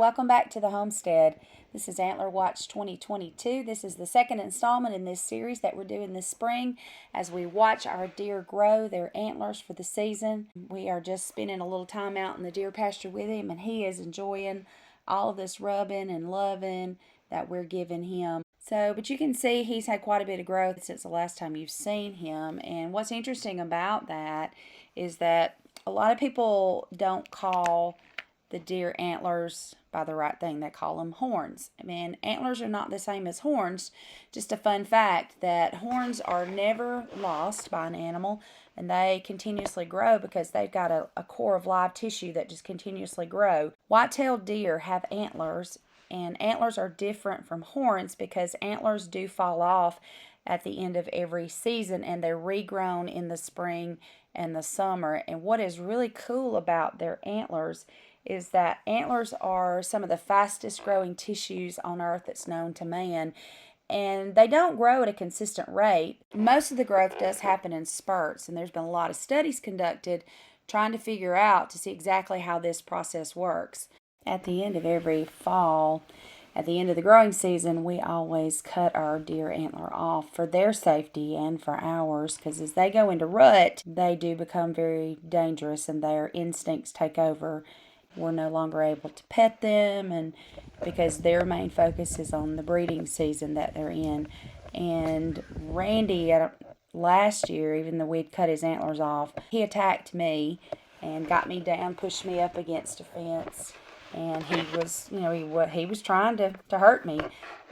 welcome back to the homestead. This is Antler Watch 2022. This is the second installment in this series that we're doing this spring as we watch our deer grow their antlers for the season. We are just spending a little time out in the deer pasture with him, and he is enjoying all of this rubbing and loving that we're giving him. But you can see he's had quite a bit of growth since the last time you've seen him. And what's interesting about that is that a lot of people don't call the deer antlers by the right thing. They call them horns. I mean, antlers are not the same as horns. Just a fun fact that horns are never lost by an animal, and they continuously grow because they've got a core of live tissue that just continuously grow. White-tailed deer have antlers, and antlers are different from horns because antlers do fall off at the end of every season, and they're regrown in the spring and the summer. And what is really cool about their antlers is that antlers are some of the fastest growing tissues on earth that's known to man, and they don't grow at a consistent rate. Most of the growth does happen in spurts, and there's been a lot of studies conducted trying to figure out to see exactly how this process works. At the end of every fall, at the end of the growing season, we always cut our deer antler off for their safety and for ours, because as they go into rut, they do become very dangerous and their instincts take over. We're no longer able to pet them, and because their main focus is on the breeding season that they're in. And Randy, last year, even though we'd cut his antlers off, he attacked me and got me down, pushed me up against a fence. And he was, he was trying to hurt me.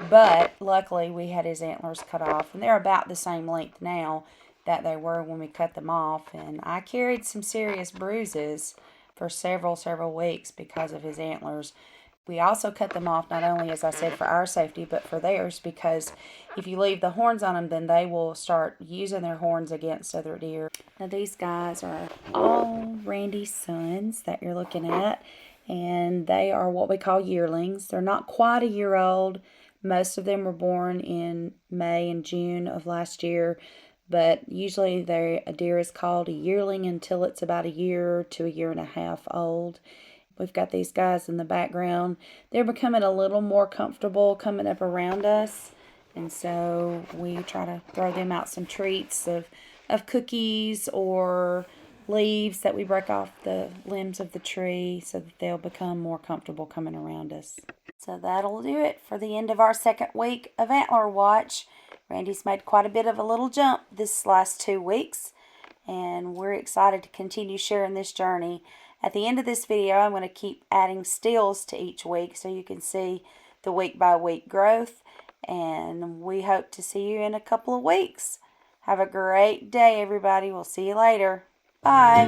But luckily, we had his antlers cut off, and they're about the same length now that they were when we cut them off. And I carried some serious bruises for several weeks because of his antlers. We also cut them off not only, as I said, for our safety, but for theirs, because if you leave the horns on them, then they will start using their horns against other deer. Now, these guys are all Randy's sons that you're looking at, and they are what we call yearlings. They're not quite a year old. Most of them were born in May and June of last year, but usually a deer is called a yearling until it's about a year to a year and a half old. We've got these guys in the background. They're becoming a little more comfortable coming up around us, and so we try to throw them out some treats of cookies or leaves that we break off the limbs of the tree so that they'll become more comfortable coming around us. So that'll do it for the end of our second week of Antler Watch. Randy's made quite a bit of a little jump this last 2 weeks, and we're excited to continue sharing this journey. At the end of this video, I'm going to keep adding stills to each week so you can see the week-by-week growth, and we hope to see you in a couple of weeks. Have a great day, everybody. We'll see you later. Bye.